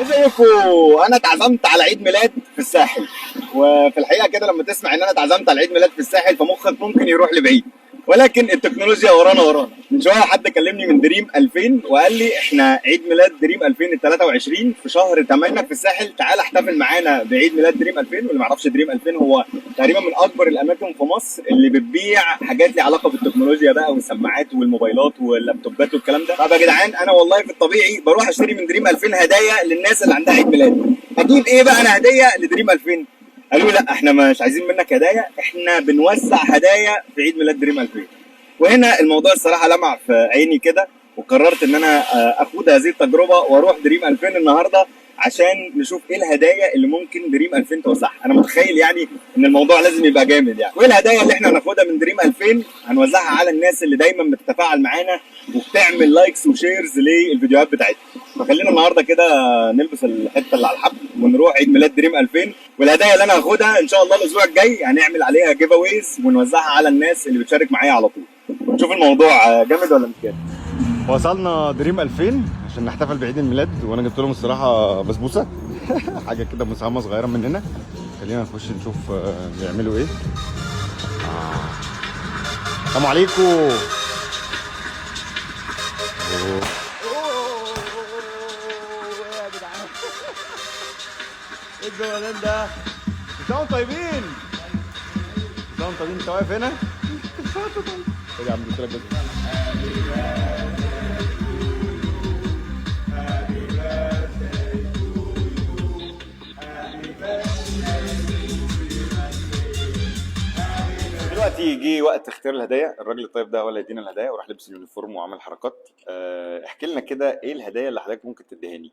ازيكم؟ انا اتعزمت على عيد ميلاد في الساحل. وفي الحقيقه كده لما تسمع ان انا اتعزمت على عيد ميلاد في الساحل فمخك ممكن يروح لبعيد، ولكن التكنولوجيا ورانا. من شويه حد كلمني من دريم 2000 وقال لي احنا عيد ميلاد دريم 2023 في شهر 8 في الساحل، تعال احتفل معانا بعيد ميلاد دريم 2000. واللي ما يعرفش دريم 2000 هو تقريبا من اكبر الاماكن في مصر اللي بتبيع حاجات ليها علاقه بالتكنولوجيا بقى، والسماعات والموبايلات واللابتوبات والكلام ده. طب يا جدعان، انا والله في الطبيعي بروح اشتري من دريم 2000 هدايا للناس اللي عندها عيد ميلاد. اجيب ايه بقى انا هديه لدريم 2000؟ قالوا لا، احنا مش عايزين منك هدايا، احنا بنوزع هدايا في عيد ميلاد دريم 2000. وهنا الموضوع الصراحه لمع في عيني كده، وقررت ان انا اخوض هذه التجربه واروح دريم 2000 النهارده عشان نشوف ايه الهدايا اللي ممكن دريم 2000 توزعها. انا متخيل يعني ان الموضوع لازم يبقى جامد يعني. وايه الهدايا اللي احنا هناخدها من دريم 2000 هنوزعها على الناس اللي دايما بتتفاعل معانا وبتعمل لايكس وشيرز للفيديوهات بتاعتنا. فخلينا النهارده كده نلبس الحته اللي على الحبل ونروح عيد ميلاد دريم 2000. والهدايا اللي انا هاخدها ان شاء الله الاسبوع الجاي هنعمل عليها جيف اويز ونوزعها على الناس اللي بتشارك معايا على طول. ونشوف الموضوع جامد ولا مش جامد. وصلنا دريم 2000 عشان نحتفل بعيد الميلاد، وانا جبت لهم الصراحه بسبوسه حاجه كده مساهمه صغيره مننا. خلينا نخش نشوف بيعملوا ايه. السلام عليكم. يا جدعان ايه الجمدان ده؟ انتوا طيبين؟ انتوا طيبين؟ انت واقف هنا؟ ايه يا عم قلت لك بس. دلوقتي جه وقت اختيار الهدايا. الراجل الطيب ده هو اللي هيدينا الهدايا، وراح لبس اليونيفورم وعمل حركات. احكي لنا كده ايه الهدايا اللي حضرتك ممكن تديهاني؟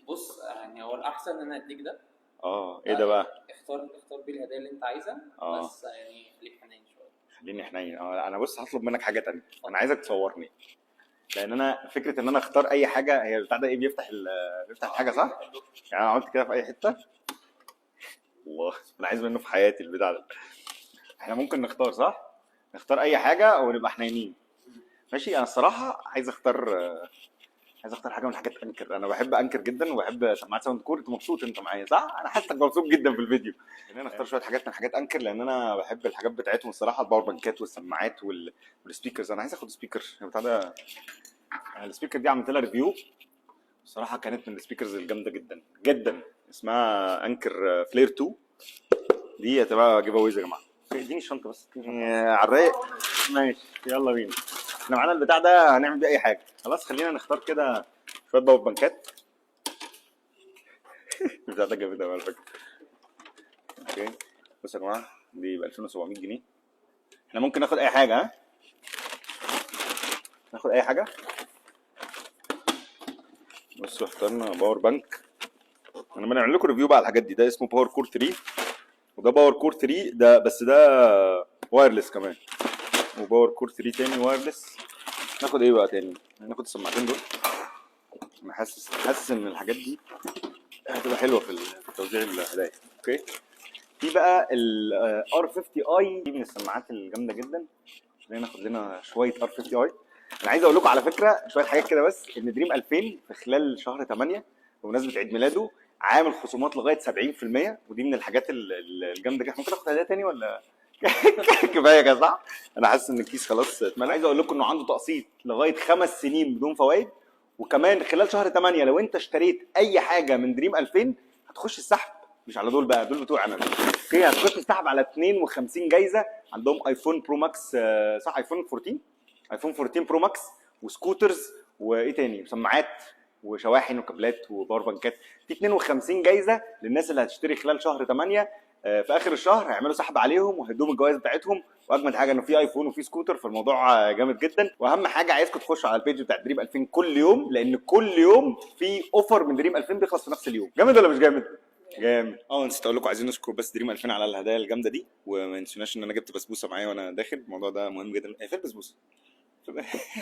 بص، يعني هو الاحسن ان انا اديك ده. ايه ده بقى؟ اختار بيه الهدايا اللي انت عايزها. بس يعني خليك حنين شويه. خليني حنين. انا بص هطلب منك حاجه تانية. انا عايزك تصورني، لان انا فكره ان انا اختار اي حاجه، هي البتاع ده ايه، بيفتح الحاجه صح؟ يعني انا عملت كده في اي حته. الله، انا عايز منه في حياتي البتاع ده. احنا ممكن نختار صح؟ نختار اي حاجه ونبقى حنينين. ماشي. انا الصراحه عايز اختار حاجه من حاجات انكر. انا بحب انكر جدا وبحب سماعات ساوند كور. انت مبسوط انت معايا صح؟ انا حاسسك مبسوط جدا في الفيديو. خلينا نختار شويه حاجات من حاجات انكر، لان انا بحب الحاجات بتاعتهم الصراحه، الباور بانكات والسماعات والسبيكرز. انا عايز اخد سبيكر بتاع ده. السبيكر دي عملت لها ريفيو الصراحه، كانت من السبيكرز الجامده جدا جدا. اسمها انكر فلير 2. دي هتبقى جيف اويز يا جماعه. اديني الشنطه بس على الرايق. ماشي يلا بينا. احنا معانا البتاع ده هنعمل بيه اي حاجه. خلاص خلينا نختار كده شويه باور بانكات. البتاع ده جامد قوي على فكره. اوكي بصوا يا جماعه، دي ب 2700 جنيه. احنا ممكن ناخد اي حاجه. ناخد اي حاجه. بصوا اخترنا باور بانك. انا بنعمل لكم ريفيو بقى على الحاجات دي. ده اسمه باور كور 3، وده باور كور 3 ده، بس ده وايرلس كمان. وباور كور 3 تاني وايرلس. ناخد ايه بقى تاني؟ ناخد السماعتين دول. انا حاسس ان الحاجات دي هتبقى حلوه في توزيع الهدايا. اوكي. في بقى ال R50i دي من السماعات الجامده جدا. خلينا ناخد لنا شويه R50i. انا عايز اقول لكم على فكره شويه حاجات كده، بس ان دريم 2000 في خلال شهر 8 بمناسبه عيد ميلاده عامل خصومات لغايه 70%، ودي من الحاجات الجامده جدا. ممكن اخد هدايا تاني ولا كفايه كده صح؟ انا حاسس ان الكيس خلاص اتملى. عايز اقول لكم انه عنده تقسيط لغايه 5 سنين بدون فوائد. وكمان خلال شهر 8 لو انت اشتريت اي حاجه من دريم 2000 هتخش السحب. مش على دول بقى، دول بتوع انا. اوكي، هتخش السحب على 52 جايزه. عندهم ايفون برو ماكس صح، ايفون 14 برو ماكس، وسكوترز، وايه تاني، مسماعات وشواحن وكابلات وباور بانكات. في 52 جايزه للناس اللي هتشتري خلال شهر 8. في اخر الشهر هيعملوا سحب عليهم وهيدوهم الجوائز بتاعتهم. واجمد حاجه انه في ايفون وفي سكوتر، فالموضوع جامد جدا. واهم حاجه عايزكم تخشوا على البيج بتاع دريم 2000 كل يوم، لان كل يوم في اوفر من دريم 2000 بيخلص في نفس اليوم. جامد ولا مش جامد؟ جامد. نسيت اقول لكم، عايزين نشكر بس دريم 2000 على الهدايا الجامده دي. وما نسيناش ان انا جبت بسبوسه معايا وانا داخل. الموضوع ده مهم جدا. فين البسبوسه؟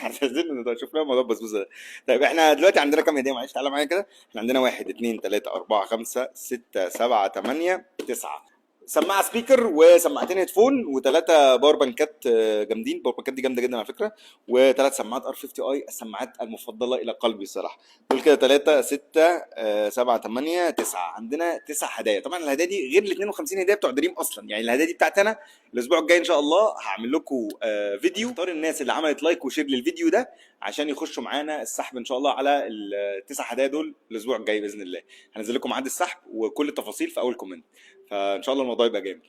عايزين نشوف لها موضوع البسبوسه ده. طيب احنا دلوقتي عندنا كام هديه؟ معلش تعالى معايا كده. احنا عندنا 1 2 3 4 5 6 7 8 9 سماعه سبيكر وسماعتين هيدفون وثلاثه باور بانكات جامدين. باور بانكات دي جامده جدا على فكره. وثلاث سماعات ار 50 اي، السماعات المفضله الى قلبي الصراحه. دول كده 3 6 7 8 9. عندنا 9 هدايا. طبعا الهدايا دي غير ال 52 هديه بتوع دريم اصلا. يعني الهدايا دي بتاعتي انا. الاسبوع الجاي ان شاء الله هعمل لكم فيديو اختار الناس اللي عملت لايك وشير للفيديو ده عشان يخشوا معانا السحب ان شاء الله على التسع هدايا دول الاسبوع الجاي باذن الله. هنزل لكم ميعاد السحب وكل التفاصيل في اول كومنت. فان شاء الله الموضوع يبقى جامد.